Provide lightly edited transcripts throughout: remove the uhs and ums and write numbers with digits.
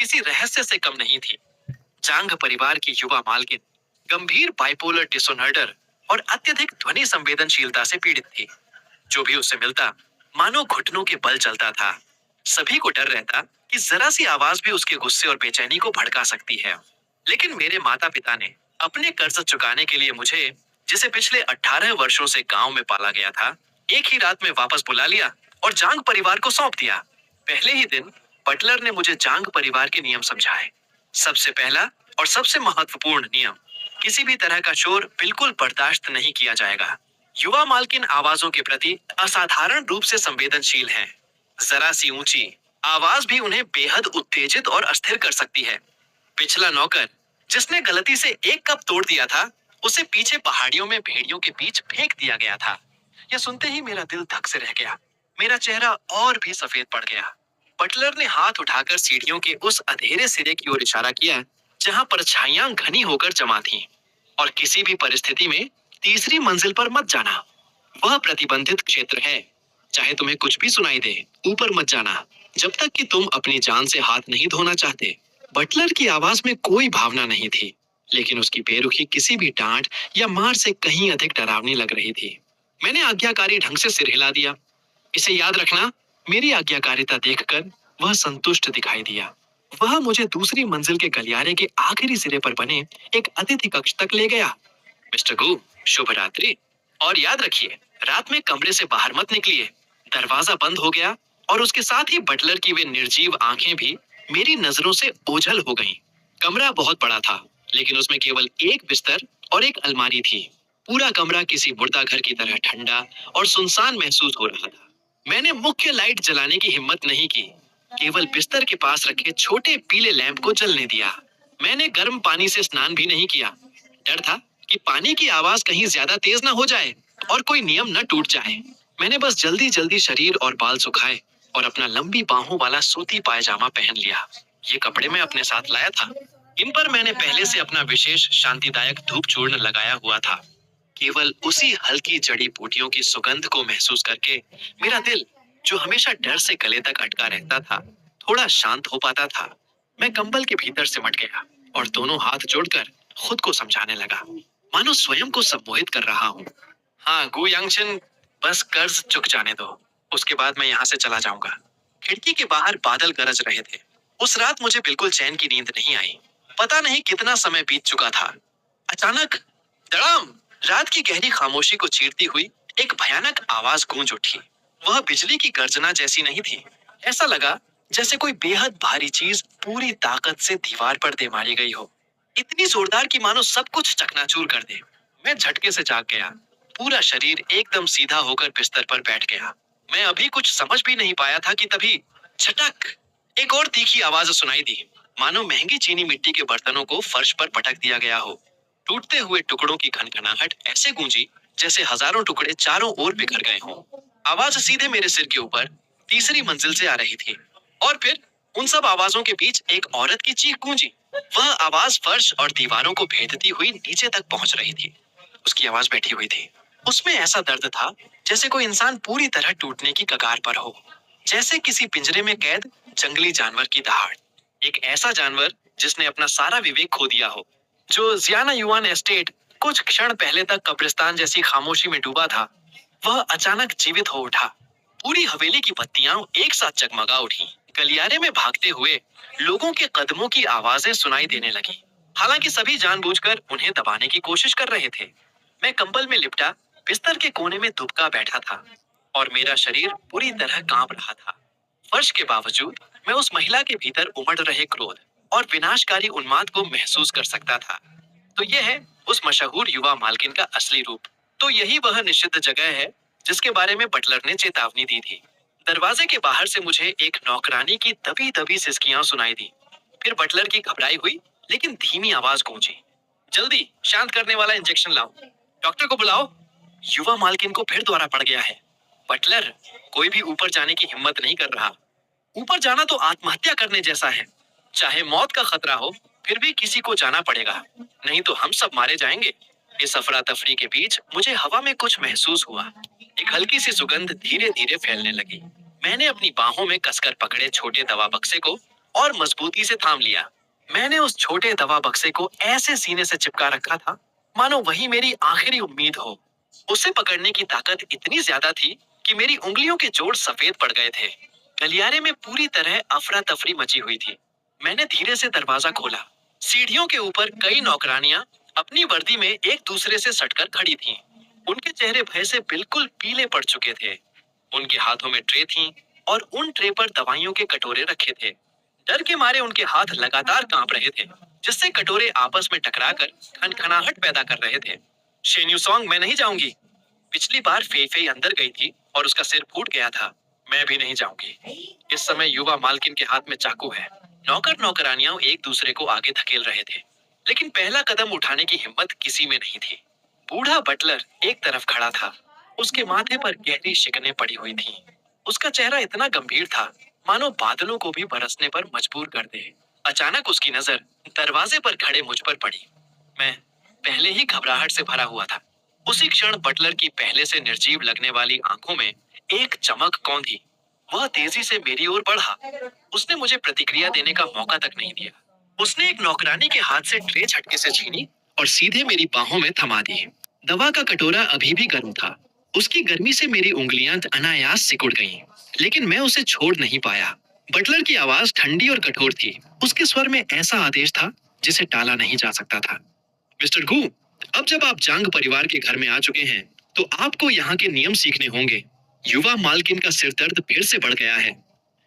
किसी रहस्य से कम नहीं थी। जांग परिवार की युवा मालकिन गंभीर बाइपोलर डिसऑर्डर और अत्यधिक ध्वनि संवेदनशीलता से पीड़ित थी। जो भी उससे मिलता, मानो घुटनों के बल चलता था। सभी को डर रहता कि जरा सी आवाज भी उसके गुस्से और बेचैनी को भड़का सकती है। लेकिन मेरे माता पिता ने अपने कर्ज चुकाने के लिए मुझे, जिसे पिछले 18 वर्षों से गांव में पाला गया था, एक ही रात में वापस बुला लिया और जांग परिवार को सौंप दिया। पहले ही दिन बटलर ने मुझे जांग परिवार के नियम समझाए। सबसे पहला और सबसे महत्वपूर्ण नियम, किसी भी तरह का शोर बिल्कुल बर्दाश्त नहीं किया जाएगा। युवा मालकिन आवाजों के प्रति असाधारण रूप से संवेदनशील हैं। जरा सी ऊंची आवाज भी उन्हें बेहद उत्तेजित और अस्थिर कर सकती है। पिछला नौकर, जिसने गलती से एक कप तोड़ दिया था, उसे पीछे पहाड़ियों में भेड़ियों के बीच फेंक दिया गया था। यह सुनते ही मेरा दिल धक से रह गया। मेरा चेहरा और भी सफेद पड़ गया। बटलर ने हाथ उठाकर सीढ़ियों के उस अंधेरे सिरे की ओर इशारा किया, जहां परछाइयां घनी होकर जमा थीं। और किसी भी परिस्थिति में तीसरी मंजिल पर मत जाना। वह प्रतिबंधित क्षेत्र है। चाहे तुम्हें कुछ भी सुनाई दे, ऊपर मत जाना, जब तक कि तुम अपनी जान से हाथ नहीं धोना चाहते। बटलर की आवाज में कोई भावना नहीं थी, लेकिन उसकी बेरुखी किसी भी डांट या मार से कहीं अधिक डरावनी लग रही थी। मैंने आज्ञाकारी ढंग से सिर हिला दिया। इसे याद रखना। मेरी आज्ञाकारिता देखकर वह संतुष्ट दिखाई दिया। वह मुझे दूसरी मंजिल के गलियारे के आखिरी सिरे पर बने एक अतिथि कक्ष तक ले गया। मिस्टर गू, शुभ रात्रि। और याद रखिए, रात में कमरे से बाहर मत निकलिए। दरवाजा बंद हो गया और उसके साथ ही बटलर की वे निर्जीव आंखें भी मेरी नजरों से ओझल हो गईं। कमरा बहुत बड़ा था, लेकिन उसमें केवल एक बिस्तर और एक अलमारी थी। पूरा कमरा किसी मुर्दा घर की तरह ठंडा और सुनसान महसूस हो रहा था। मैंने मुख्य लाइट जलाने की हिम्मत नहीं की, केवल बिस्तर के पास रखे छोटे पीले लैंप को जलने दिया। मैंने गर्म पानी से स्नान भी नहीं किया। डर था कि पानी की आवाज कहीं ज्यादा तेज ना हो जाए और कोई नियम न टूट जाए। मैंने बस जल्दी जल्दी शरीर और बाल सुखाए और अपना लंबी बाहों वाला सूती पायजामा पहन लिया। ये कपड़े मैं अपने साथ लाया था। इन पर मैंने पहले से अपना विशेष शांतिदायक धूप चूर्ण लगाया हुआ था। केवल उसी हल्की जड़ी बूटियों की सुगंध को महसूस करके मेरा दिल, जो हमेशा डर से गले तक अटका रहता था, थोड़ा शांत हो पाता था। मैं कंबल के भीतर सिमट गया और दोनों हाथ जोड़कर खुद को समझाने लगा, मानो स्वयं को सम्मोहित कर रहा हूँ। हाँ गु यांगचिन, बस कर्ज चुक जाने दो, उसके बाद मैं यहाँ से चला जाऊंगा। खिड़की के बाहर बादल गरज रहे थे। उस रात मुझे बिल्कुल चैन की नींद नहीं आई। पता नहीं कितना समय बीत चुका था। अचानक धड़ाम, रात की गहरी खामोशी को चीरती हुई एक भयानक आवाज गूंज उठी। वह बिजली की गर्जना जैसी नहीं थी। ऐसा लगा जैसे कोई बेहद भारी चीज पूरी ताकत से दीवार पर दे मारी गई हो। इतनी जोरदार कि मानो सब कुछ चकनाचूर कर दे। मैं झटके से जाग गया। पूरा शरीर एकदम सीधा होकर बिस्तर पर बैठ गया। मैं अभी कुछ समझ भी नहीं पाया था कि तभी छटक, एक और तीखी आवाज सुनाई दी, मानो महंगी चीनी मिट्टी के बर्तनों को फर्श पर पटक दिया गया हो। टूटते हुए टुकड़ों की खनखनाहट ऐसे गूंजी जैसे हजारों टुकड़े चारों ओर बिखर गए हों। आवाज सीधे मेरे सिर के ऊपर तीसरी मंजिल से आ रही थी। और फिर उन सब आवाजों के बीच एक औरत की चीख गूंजी। वह आवाज फर्श और दीवारों को भेदती हुई नीचे तक पहुंच रही थी। उसकी आवाज बैठी हुई थी। उसमें ऐसा दर्द था जैसे कोई इंसान पूरी तरह टूटने की कगार पर हो। जैसे किसी पिंजरे में कैद जंगली जानवर की दहाड़। एक ऐसा जानवर जिसने अपना सारा विवेक खो दिया हो। जो जियाना युआन एस्टेट कुछ क्षण पहले तक कब्रिस्तान जैसी खामोशी में डूबा था, वह अचानक जीवित हो उठा। पूरी हवेली की बत्तियां एक साथ जगमगा उठी। गलियारे में भागते हुए लोगों के कदमों की आवाजें सुनाई देने लगी। हालांकि सभी जानबूझकर उन्हें दबाने की कोशिश कर रहे थे। मैं कंबल में लिपटा बिस्तर के कोने में दुबका बैठा था और मेरा शरीर पूरी तरह कांप रहा था। फर्श के बावजूद मैं उस महिला के भीतर उमड़ रहे क्रोध और विनाशकारी उन्माद को महसूस कर सकता था। तो यह है उस मशहूर युवा मालकिन का असली रूप। तो यही वह निषिद्ध जगह है जिसके बारे में बटलर ने चेतावनी दी थी। दरवाजे के बाहर से मुझे एक नौकरानी की दबी दबी सिसकियां सुनाई दी। फिर बटलर की घबराई हुई लेकिन धीमी आवाज गूंजी, जल्दी शांत करने वाला इंजेक्शन लाओ, डॉक्टर को बुलाओ। युवा मालकिन को फिर द्वारा पड़ गया है। बटलर, कोई भी ऊपर जाने की हिम्मत नहीं कर रहा। ऊपर जाना तो आत्महत्या करने जैसा है। चाहे मौत का खतरा हो, फिर भी किसी को जाना पड़ेगा, नहीं तो हम सब मारे जाएंगे। इस अफरा तफरी के बीच मुझे हवा में कुछ महसूस हुआ। एक हल्की सी सुगंध धीरे धीरे फैलने लगी। मैंने अपनी बाहों में कसकर पकड़े छोटे दवा बक्से को और मजबूती से थाम लिया। मैंने उस छोटे दवा बक्से को ऐसे सीने से चिपका रखा था मानो वही मेरी आखिरी उम्मीद हो। उसे पकड़ने की ताकत इतनी ज्यादा थी कि मेरी उंगलियों के जोड़ सफेद पड़ गए थे। गलियारे में पूरी तरह अफरा तफरी मची हुई थी। मैंने धीरे से दरवाजा खोला। सीढ़ियों के ऊपर कई नौकरानियां अपनी वर्दी में एक दूसरे से सटकर खड़ी थीं। उनके चेहरे भय से बिल्कुल पीले पड़ चुके थे। उनके हाथों में ट्रे थीं और उन ट्रे पर दवाइयों के कटोरे रखे थे। डर के मारे उनके हाथ लगातार कांप रहे थे, जिससे कटोरे आपस में टकराकर खनखनाहट पैदा कर रहे थे। शेन्यू सॉन्ग, मैं नहीं जाऊंगी। पिछली बार फेई फेई अंदर गई थी और उसका सिर फूट गया था। मैं भी नहीं जाऊंगी। इस समय युवा मालकिन के हाथ में चाकू है। नौकर नौकरानियां एक दूसरे को आगे धकेल रहे थे, लेकिन पहला कदम उठाने की हिम्मत किसी में नहीं थी। बूढ़ा बटलर एक तरफ खड़ा था। उसके माथे पर गहरी शिकनें पड़ी हुई थीं। उसका चेहरा इतना गंभीर था मानो बादलों को भी बरसने पर मजबूर कर दे। अचानक उसकी नजर दरवाजे पर खड़े मुझ पर पड़ी। मैं पहले ही घबराहट से भरा हुआ था। उसी क्षण बटलर की पहले से निर्जीव लगने वाली आंखों में एक चमक कौंधी। वह तेजी से मेरी ओर बढ़ा। उसने मुझे प्रतिक्रिया देने का मौका तक नहीं दिया। उसने एक नौकरानी के हाथ से ट्रे झटके से छीनी और सीधे मेरी बाहों में थमा दी। दवा का कटोरा अभी भी गर्म था। उसकी गर्मी से मेरी उंगलियां अनायास सिकुड़ गईं, लेकिन मैं उसे छोड़ नहीं पाया। बटलर की आवाज ठंडी और कठोर थी। उसके स्वर में ऐसा आदेश था जिसे टाला नहीं जा सकता था। मिस्टर गू, अब जब आप जांग परिवार के घर में आ चुके हैं, तो आपको यहाँ के नियम सीखने होंगे। युवा मालकिन का सिर दर्द फिर से बढ़ गया है।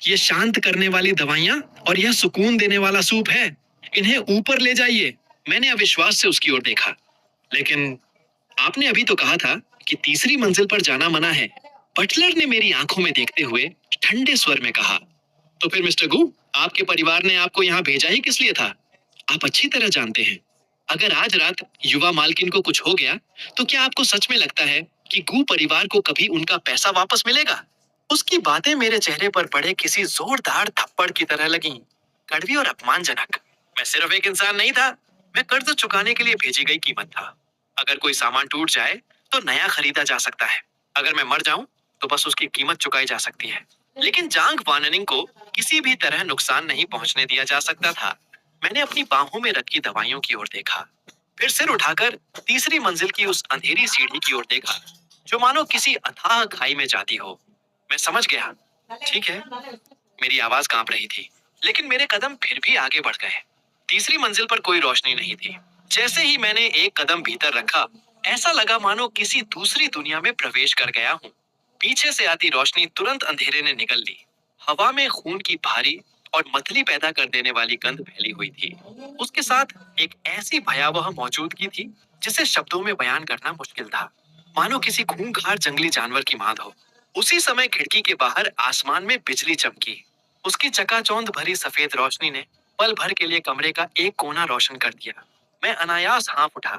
ये शांत करने वाली दवाइयाँ और यह सुकून देने वाला सूप है। इन्हें ऊपर ले जाइए। मैंने अविश्वास से उसकी ओर देखा। लेकिन आपने अभी तो कहा था कि तीसरी मंजिल पर जाना मना है। बटलर ने मेरी आंखों में देखते हुए ठंडे स्वर में कहा। तो फिर मिस्टर गू, आपके परिवार ने आपको यहाँ भेजा ही किस लिए था? आप अच्छी तरह जानते हैं, अगर आज रात युवा मालकिन को कुछ हो गया, तो क्या आपको सच में लगता है कि गू परिवार को कभी उनका पैसा वापस मिलेगा? उसकी बातें मेरे चेहरे पर पड़े किसी जोरदार थप्पड़ की तरह लगीं, कड़वी और अपमानजनक। मैं सिर्फ एक इंसान नहीं था, मैं कर्ज चुकाने के लिए भेजी गई कीमत था। अगर कोई सामान टूट जाए तो नया खरीदा जा सकता है। अगर मैं मर जाऊं तो बस उसकी कीमत चुकाई जा सकती है। लेकिन जांग वाननिंग को किसी भी तरह नुकसान नहीं पहुंचने दिया जा सकता था। मैंने अपनी बाहों में रखी दवाइयों की ओर देखा, फिर सिर उठाकर तीसरी मंजिल की उस अंधेरी सीढ़ी की ओर देखा, जो मानो किसी अथाह खाई में जाती हो। मैं समझ गया। ठीक है। मेरी आवाज कांप रही थी, लेकिन मेरे कदम फिर भी आगे बढ़ गए। तीसरी मंजिल पर कोई रोशनी नहीं थी। जैसे ही मैंने एक कदम भीतर रखा, ऐसा लगा मानो किसी दूसरी दुनिया में प्रवेश कर गया हूँ। पीछे से आती रोशनी तुरंत अंधेरे ने निगल ली। हवा में खून की भारी और मतली पैदा कर देने वाली गंध फैली हुई थी। उसके साथ एक ऐसी भयावह मौजूदगी थी जिसे शब्दों में बयान करना मुश्किल था। मानो किसी खूंखार जंगली जानवर की मांद हो। उसी समय खिड़की के बाहर आसमान में बिजली चमकी। उसकी चकाचौंध भरी सफेद रोशनी ने पल भर के लिए कमरे का एक कोना रोशन कर दिया। मैं अनायास हाँफ उठा।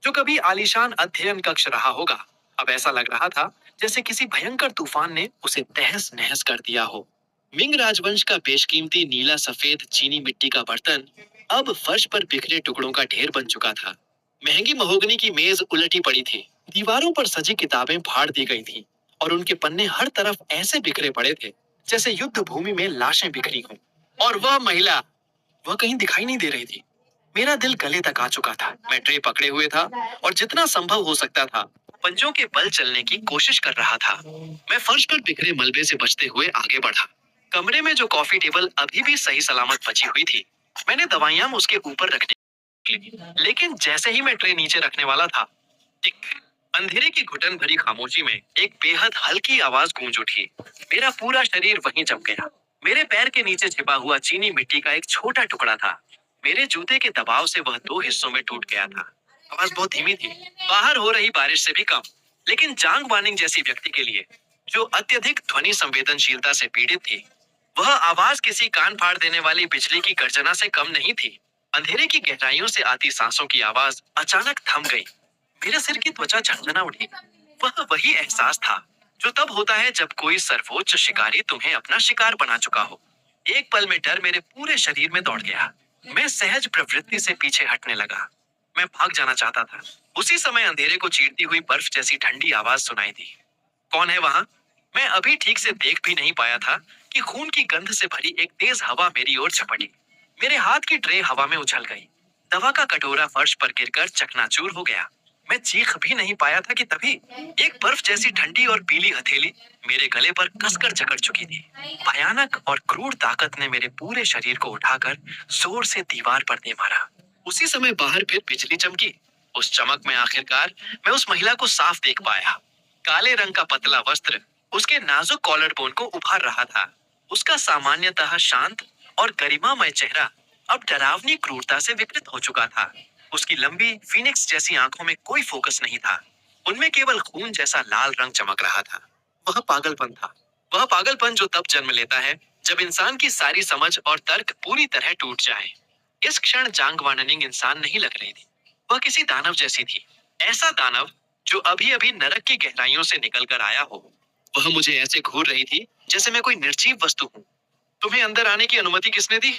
जो कभी आलीशान अध्ययन कक्ष रहा होगा, अब ऐसा लग रहा था जैसे किसी भयंकर तूफान ने उसे तहस नहस कर दिया हो। मिंग राजवंश का बेशकीमती नीला सफेद चीनी मिट्टी का बर्तन अब फर्श पर बिखरे टुकड़ों का ढेर बन चुका था। महंगी महोगनी की मेज उलटी पड़ी थी। दीवारों पर सजी किताबें फाड़ दी गई थीं और उनके पन्ने हर तरफ ऐसे बिखरे पड़े थे जैसे युद्ध भूमि में लाशें बिखरी हों। और वह महिला, वह कहीं दिखाई नहीं दे रही थी। मेरा दिल गले तक आ चुका था। मैं ट्रे पकड़े हुए था और जितना संभव हो सकता था पंजों के बल चलने की कोशिश कर रहा था। मैं फर्श पर बिखरे मलबे से बचते हुए आगे बढ़ा। कमरे में जो कॉफी टेबल अभी भी सही सलामत बची हुई थी, मैंने दवाइयां उसके ऊपर रखने की। लेकिन जैसे ही मैं ट्रे नीचे रखने वाला था, टिक, अंधेरे की घुटन भरी खामोशी में एक बेहद हल्की आवाज गूंज उठी। मेरा पूरा शरीर वहीं जम गया। मेरे पैर के नीचे छिपा हुआ चीनी मिट्टी का एक छोटा टुकड़ा था। मेरे जूते के दबाव से वह दो हिस्सों में टूट गया था। आवाज बहुत धीमी थी, बाहर हो रही बारिश से भी कम। लेकिन जांग वानिंग जैसी व्यक्ति के लिए, जो अत्यधिक ध्वनि संवेदनशीलता से पीड़ित थी, वह आवाज किसी कान फाड़ देने वाली बिजली की गर्जना से कम नहीं थी। अंधेरे की गहराइयों से आती सांसों की आवाज अचानक थम गई। मेरे सिर की त्वचा झंझना उठी। वह वही एहसास था जो तब होता है जब कोई सर्वोच्च शिकारी तुम्हें अपना शिकार बना चुका हो। एक पल में डर मेरे पूरे शरीर में दौड़ गया। मैं सहज प्रवृत्ति से पीछे हटने लगा। मैं भाग जाना चाहता था। उसी समय अंधेरे को चीरती हुई बर्फ जैसी ठंडी आवाज सुनाई दी। कौन है वहां? मैं अभी ठीक से देख भी नहीं पाया था कि खून की गंध से भरी एक तेज हवा मेरी ओर झपटी। मेरे हाथ की ट्रे हवा में उछल गई। दवा का कटोरा फर्श पर गिरकर चकनाचूर हो गया। मैं चीख भी नहीं पाया था कि तभी एक बर्फ जैसी ठंडी और पीली हथेली मेरे गले पर कसकर जकड़ चुकी थी। भयानक और क्रूर ताकत ने मेरे पूरे शरीर को उठाकर जोर से दीवार पर दे मारा। उसी समय बाहर फिर बिजली चमकी। उस चमक में आखिरकार मैं उस महिला को साफ देख पाया। काले रंग का पतला वस्त्र उसके नाजुक कॉलर बोन को उभार रहा था। उसका सामान्यतः शांत और गरिमामय चेहरा अब डरावनी क्रूरता से विकृत हो चुका था। उसकी लंबी फीनिक्स जैसी आंखों में कोई फोकस नहीं था। उनमें केवल खून जैसा लाल रंग चमक रहा था। वह पागलपन था। वह पागलपन जो तब जन्म लेता है जब इंसान की सारी समझ और तर्क पूरी तरह टूट जाए। इस क्षण जांग वाननिंग इंसान नहीं लग रही थी। वह किसी दानव जैसी थी। ऐसा दानव जो अभी अभी नरक की गहराइयों से निकल कर आया हो। वह मुझे ऐसे घूर रही थी जैसे मैं कोई निर्जीव वस्तु हूँ। तुम्हें अंदर आने की अनुमति किसने दी?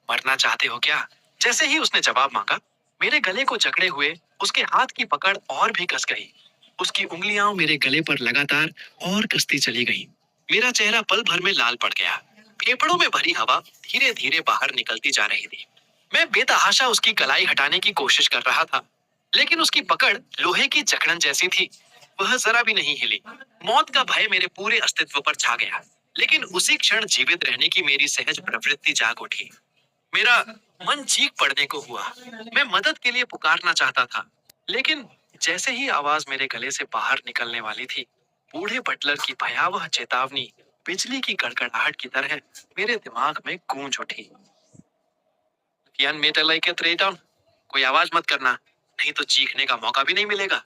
मरना चाहते हो क्या? जैसे ही उसने जवाब मांगा, मेरे गले को जकड़े हुए उसके हाथ की पकड़ और भी कस गई। उसकी उंगलियां मेरे गले पर लगातार और कसती चली गईं। मेरा चेहरा पल भर में लाल पड़ गया। फेफड़ों में भरी हवा धीरे धीरे बाहर निकलती जा रही थी। मैं बेतहाशा उसकी कलाई हटाने की कोशिश कर रहा था, लेकिन उसकी पकड़ लोहे की जकड़न जैसी थी। वह जरा भी नहीं हिली। मौत का भय मेरे पूरे अस्तित्व पर छा गया। लेकिन उसी क्षण जीवित रहने की मेरी सहज प्रवृत्ति जाग उठी। मेरा मन चीख पड़ने को हुआ। मैं मदद के लिए पुकारना चाहता था, लेकिन जैसे ही आवाज मेरे गले से बाहर निकलने वाली थी, बूढ़े बटलर की भयावह चेतावनी बिजली की कड़कड़ाहट की तरह मेरे दिमाग में गूंज उठी। कियान मेटल के ट्रे डाउन। कोई आवाज मत करना, नहीं तो चीखने का मौका भी नहीं मिलेगा।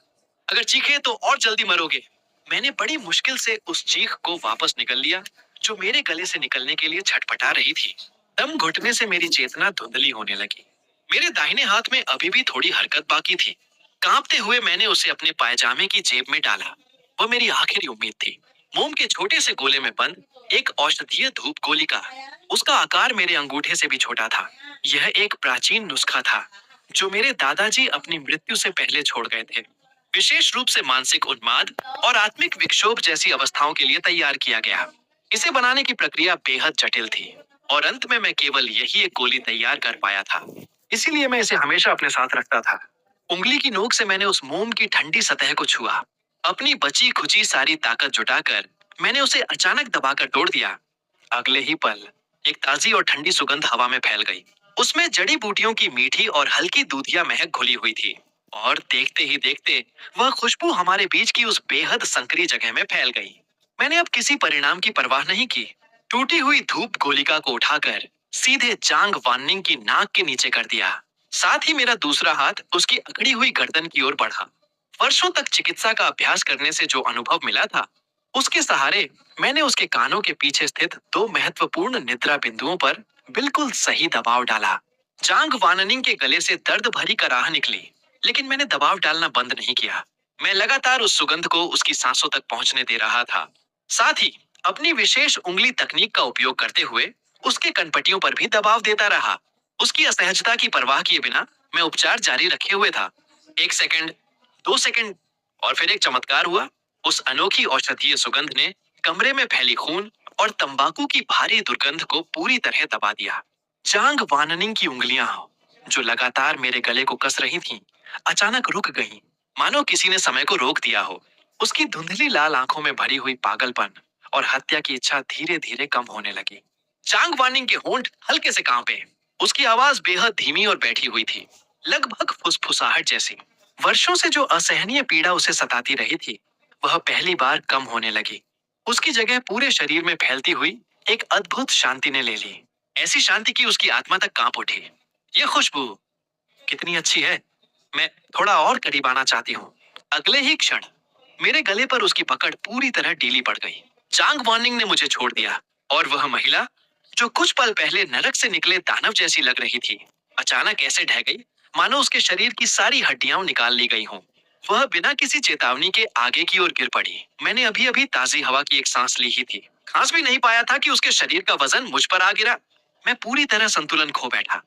अगर चीखे तो और जल्दी मरोगे। मैंने बड़ी मुश्किल से उस चीख को वापस निकल लिया जो मेरे गले से निकलने के लिए छटपटा रही थी। दम घुटने से मेरी चेतना धुंधली होने लगी। मेरे दाहिने हाथ में अभी भी थोड़ी हरकत बाकी थी। कांपते हुए मैंने उसे अपने पायजामे की जेब में डाला। वो मेरी आखिरी उम्मीद थी। मोम के छोटे से गोले में बंद एक औषधीय धूप गोलिका। उसका आकार मेरे अंगूठे से भी छोटा था। यह एक प्राचीन नुस्खा था जो मेरे दादाजी अपनी मृत्यु से पहले छोड़ गए थे। विशेष रूप से मानसिक उन्माद और आत्मिक विक्षोभ जैसी अवस्थाओं के लिए तैयार किया गया। इसे बनाने की प्रक्रिया बेहद जटिल थी और अंत में मैं केवल यही एक गोली तैयार कर पाया था। इसीलिए मैं इसे हमेशा अपने साथ रखता था। उंगली की नोक से मैंने उस मोम की ठंडी सतह को छुआ। अपनी बची खुची सारी ताकत जुटाकर मैंने उसे अचानक दबाकर तोड़ दिया। अगले ही पल एक ताजी और ठंडी सुगंध हवा में फैल गई। उसमें जड़ी बूटियों की मीठी और हल्की दूधिया महक घुली हुई थी। और देखते ही देखते वह खुशबू हमारे बीच की उस बेहद संकरी जगह में फैल गई। मैंने अब किसी परिणाम की परवाह नहीं की। टूटी हुई धूप गोलिका को उठाकर सीधे जांग वाननिंग की नाक के नीचे कर दिया। साथ ही मेरा दूसरा हाथ उसकी अकड़ी हुई गर्दन की ओर बढ़ा। वर्षों तक चिकित्सा का अभ्यास करने से जो अनुभव मिला था, उसके सहारे मैंने उसके कानों के पीछे स्थित दो महत्वपूर्ण निद्रा बिंदुओं पर बिल्कुल सही दबाव डाला। जांग वाननिंग के गले से दर्द भरी कराह निकली, लेकिन मैंने दबाव डालना बंद नहीं किया। मैं लगातार उस सुगंध को उसकी सांसों तक पहुंचने दे रहा था। साथ ही अपनी विशेष उंगली तकनीक का उपयोग करते हुए उसके कनपटियों पर भी दबाव देता रहा। उसकी असहजता की परवाह किए बिना मैं उपचार जारी रखे हुए था। 1 सेकंड, 2 सेकंड, और फिर एक चमत्कार हुआ। उस अनोखी औषधीय सुगंध ने कमरे में फैली खून और तंबाकू की भारी दुर्गंध को पूरी तरह दबा दिया। जांग वाननिंग की उंगलियां, जो लगातार मेरे गले को कस रही थीं, अचानक रुक गईं, मानो किसी ने समय को रोक दिया हो। उसकी धुंधली लाल आंखों में भरी हुई पागलपन और हत्या की इच्छा धीरे धीरे कम होने लगी। जांग वानिंग के होंठ हल्के से कांपे। उसकी आवाज बेहद धीमी और बैठी हुई थी, लगभग फुसफुसाहट जैसी। वर्षों से जो असहनीय पीड़ा उसे सताती रही थी, वह पहली बार कम होने लगी। उसकी जगह पूरे शरीर में फैलती हुई एक अद्भुत शांति ने ले ली। ऐसी शांति की उसकी आत्मा तक कांप उठी। यह खुशबू कितनी अच्छी है। मैं थोड़ा और करीब आना चाहती हूँ। अगले ही क्षण मेरे गले पर उसकी पकड़ पूरी तरह ढीली पड़ गई। चांग वार्निंग ने मुझे छोड़ दिया और वह महिला जो कुछ पल पहले नरक से निकले दानव जैसी लग रही थी, अचानक ऐसे ढह गई मानो उसके शरीर की सारी हड्डियां निकाल ली गई हों। वह बिना किसी चेतावनी के आगे की ओर गिर पड़ी। मैंने अभी अभी ताजी हवा की एक सांस ली ही थी। खांस भी नहीं पाया था कि उसके शरीर का वजन मुझ पर आ गिरा। मैं पूरी तरह संतुलन खो बैठा।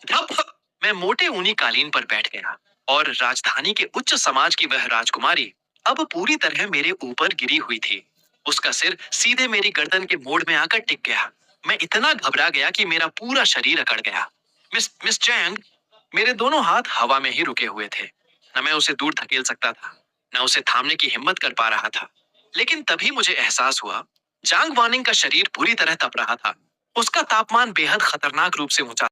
धप! मैं मोटे ऊनी कालीन पर बैठ गया और राजधानी के उच्च समाज की वह राजकुमारी अब पूरी तरह मेरे ऊपर गिरी हुई थी। उसका सिर सीधे मेरी गर्दन के मोड़ में आकर टिक गया। मैं इतना घबरा गया कि मेरा पूरा शरीर अकड़ गया। Miss miss Chang. मेरे दोनों हाथ हवा में ही रुके हुए थे। न मैं उसे दूर धकेल सकता था, न उसे थामने की हिम्मत कर पा रहा था। लेकिन तभी मुझे एहसास हुआ, जांग वानिंग का शरीर पूरी तरह तप रहा था। उसका तापमान बेहद खतरनाक रूप से ऊंचा